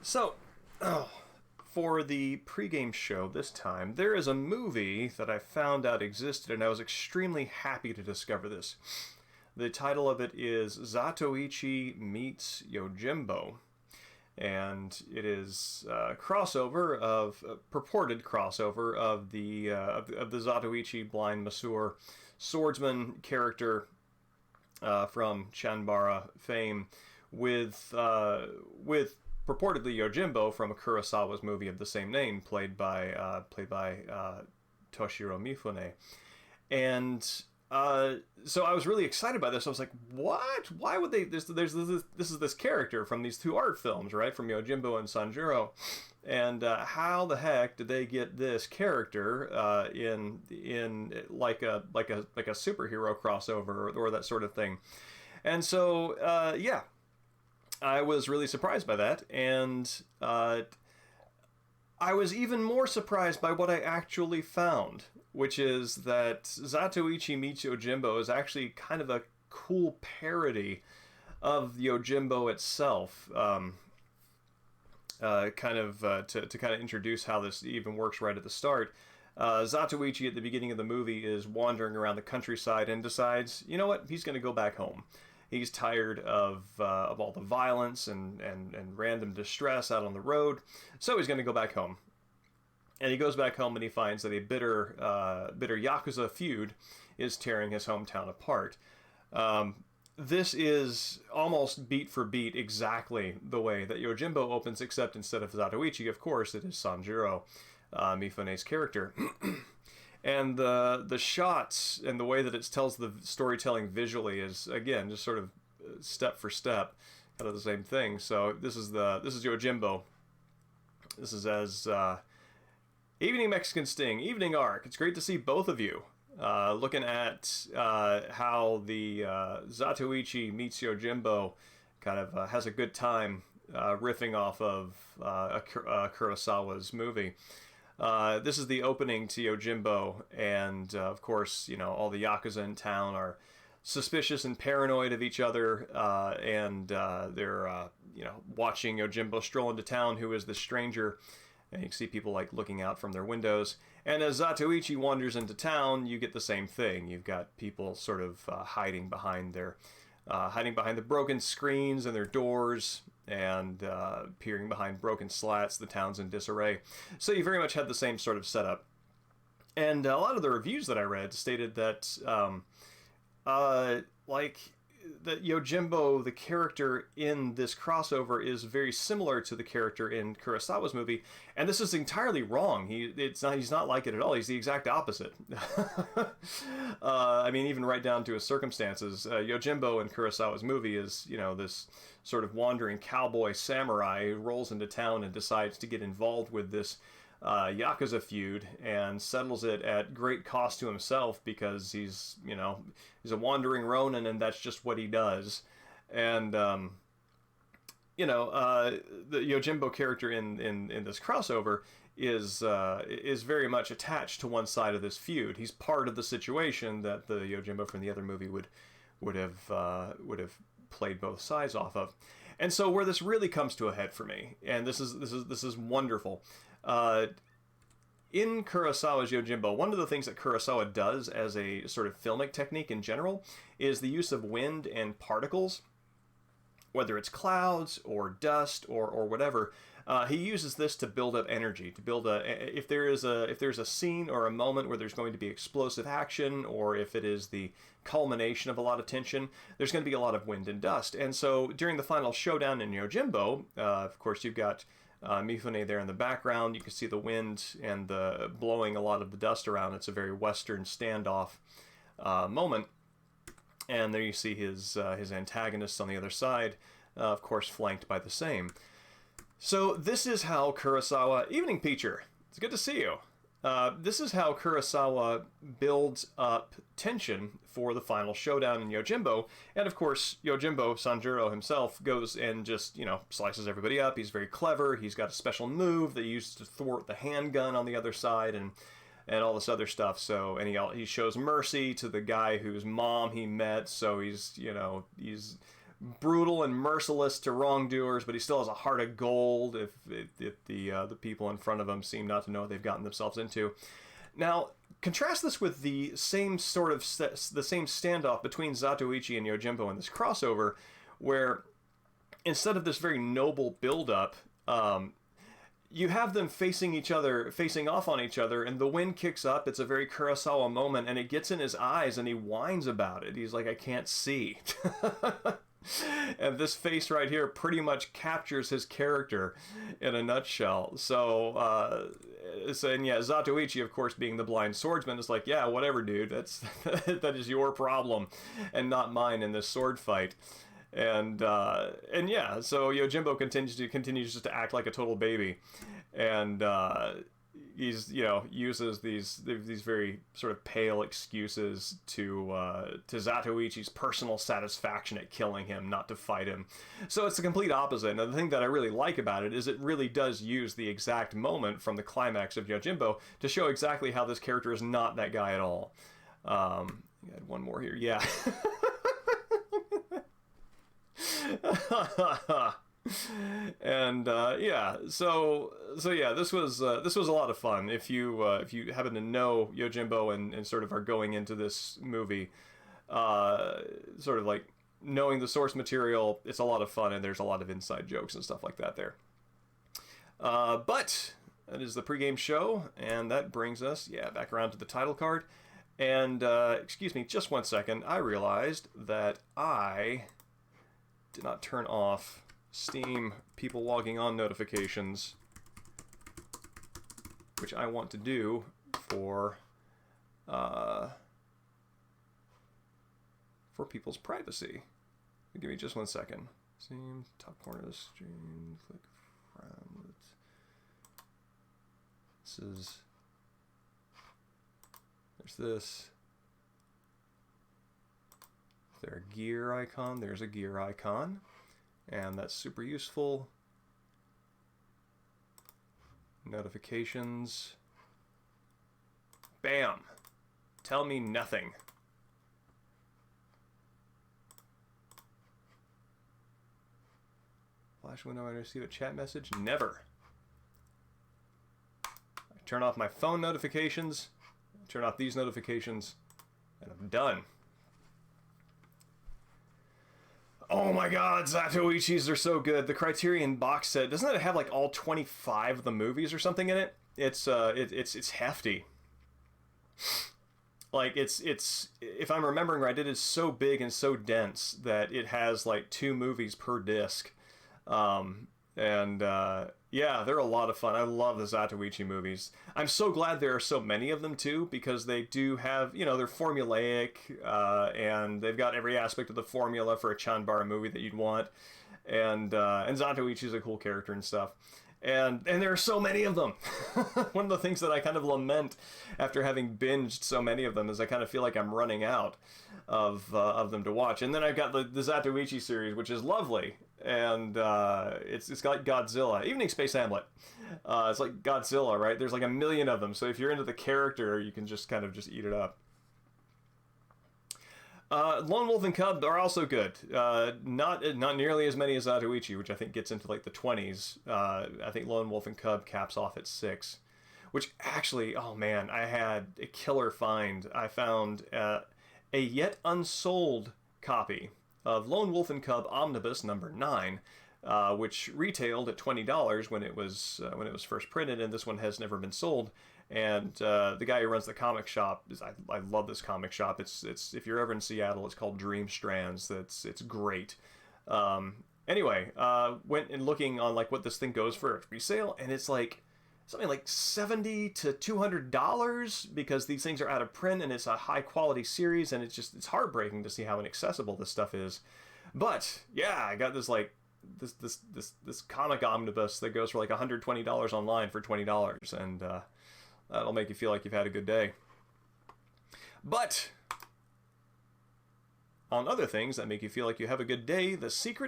So, for the pregame show this time, there is a movie that I found out existed, and I was extremely happy to discover this. The title of it is Zatoichi Meets Yojimbo, and it is a crossover of purported crossover of the Zatoichi blind masseur swordsman character from Chanbara fame with purportedly Yojimbo from Kurosawa's movie of the same name, played by Toshiro Mifune. And so I was really excited by this. I was like, what? Why would they? This is this character from these two art films, right? From Yojimbo and Sanjuro. And how the heck did they get this character in like a superhero crossover or that sort of thing? And so yeah, I was really surprised by that, and I was even more surprised by what I actually found, which is that Zatoichi Meets Yojimbo is actually kind of a cool parody of Yojimbo itself. To kind of introduce how this even works right at the start. Zatoichi at the beginning of the movie is wandering around the countryside and decides, you know what, he's going to go back home. He's tired of all the violence and random distress out on the road, so he's going to go back home. And he goes back home and he finds that a bitter Yakuza feud is tearing his hometown apart. This is almost beat for beat exactly the way that Yojimbo opens, except instead of Zatoichi, of course, it is Sanjuro, Mifune's character. And the shots and the way that it tells the storytelling visually is, again, just sort of step for step, kind of the same thing. So this is Yojimbo. This is as Evening Mexican Sting, Evening Arc. It's great to see both of you looking at how the Zatoichi meets Yojimbo kind of has a good time riffing off of Kurosawa's movie. This is the opening to Yojimbo, and of course, you know, all the Yakuza in town are suspicious and paranoid of each other, and they're watching Yojimbo stroll into town, who is the stranger, and you can see people like looking out from their windows. And as Zatoichi wanders into town, you get the same thing. You've got people sort of hiding behind the broken screens and their doors, and peering behind broken slats. The town's in disarray. So you very much had the same sort of setup. And a lot of the reviews that I read stated that, that Yojimbo, the character in this crossover, is very similar to the character in Kurosawa's movie, and this is entirely wrong. He's not like it at all. He's the exact opposite. I mean, even right down to his circumstances. Yojimbo in Kurosawa's movie is, you know, this sort of wandering cowboy samurai who rolls into town and decides to get involved with this Yakuza feud and settles it at great cost to himself because he's a wandering Ronin, and that's just what he does. And the Yojimbo character in this crossover is very much attached to one side of this feud. He's part of the situation that the Yojimbo from the other movie would have played both sides off of. And so where this really comes to a head for me, and this is wonderful. In Kurosawa's Yojimbo, one of the things that Kurosawa does as a sort of filmic technique in general is the use of wind and particles, whether it's clouds or dust or whatever. He uses this to build up energy, to build if there's a scene or a moment where there's going to be explosive action, or if it is the culmination of a lot of tension, there's going to be a lot of wind and dust. And so during the final showdown in Yojimbo, of course you've got Mifune there in the background. You can see the wind and the blowing a lot of the dust around. It's a very Western standoff moment. And there you see his antagonists on the other side, of course flanked by the same. So this is how Kurosawa... Evening, Peacher. It's good to see you. This is how Kurosawa builds up tension for the final showdown in Yojimbo. And of course, Yojimbo, Sanjuro himself, goes and just, slices everybody up. He's very clever. He's got a special move that he uses to thwart the handgun on the other side and all this other stuff. So, and he shows mercy to the guy whose mom he met. So he's brutal and merciless to wrongdoers, but he still has a heart of gold if the people in front of him seem not to know what they've gotten themselves into. Now, contrast this with the same sort of the same standoff between Zatoichi and Yojimbo in this crossover, where instead of this very noble build-up, you have them facing off on each other, and the wind kicks up. It's a very Kurosawa moment, and it gets in his eyes, and he whines about it. He's like, I can't see. And this face right here pretty much captures his character in a nutshell. So, and yeah, Zatoichi, of course, being the blind swordsman, is like, yeah, whatever, dude. That is your problem, and not mine in this sword fight. And yeah, so Yojimbo continues just to act like a total baby, and he's uses these very sort of pale excuses to Zatoichi's personal satisfaction at killing him, not to fight him. So it's the complete opposite. And the thing that I really like about it is it really does use the exact moment from the climax of Yojimbo to show exactly how this character is not that guy at all. I had one more here, yeah. And yeah, so yeah, this was a lot of fun. If you happen to know Yojimbo and sort of are going into this movie, sort of like knowing the source material, it's a lot of fun, and there's a lot of inside jokes and stuff like that there. But that is the pregame show, and that brings us back around to the title card. And excuse me, just 1 second. I realized that I did not turn off Steam people logging on notifications, which I want to do for people's privacy. Give me just 1 second. Steam, top corner of the stream, click from. There's this. Is there a gear icon? There's a gear icon. And that's super useful. Notifications. Bam! Tell me nothing. Flash window, I receive a chat message? Never. I turn off my phone notifications, turn off these notifications, and I'm done. Oh my god, Zatoichis are so good. The Criterion box set, doesn't it have like all 25 of the movies or something in it? It's hefty. Like it's if I'm remembering right, it is so big and so dense that it has like 2 movies per disc. Yeah, they're a lot of fun. I love the Zatoichi movies. I'm so glad there are so many of them too, because they do have, they're formulaic, and they've got every aspect of the formula for a Chanbara movie that you'd want. And Zatoichi's a cool character and stuff. And there are so many of them. One of the things that I kind of lament after having binged so many of them is I kind of feel like I'm running out of them to watch. And then I've got the Zatoichi series, which is lovely. And it's like Godzilla, Evening Space Hamlet. It's like Godzilla, right? There's like a million of them. So if you're into the character, you can just kind of just eat it up. Lone Wolf and Cub are also good. Not nearly as many as Zatoichi, which I think gets into like the 20s. I think Lone Wolf and Cub caps off at 6. Which actually, oh man, I had a killer find. I found a yet unsold copy of Lone Wolf and Cub Omnibus number 9, which retailed at $20 when it was first printed, and this one has never been sold. And the guy who runs the comic shop I love this comic shop. It's if you're ever in Seattle, it's called Dream Strands. It's great. Anyway, went and looking on like what this thing goes for at resale, and it's like something like $70 to $200 because these things are out of print and it's a high quality series, and it's heartbreaking to see how inaccessible this stuff is. But yeah, I got this like this comic omnibus that goes for like $120 online for $20, and that'll make you feel like you've had a good day. But on other things that make you feel like you have a good day, The Secret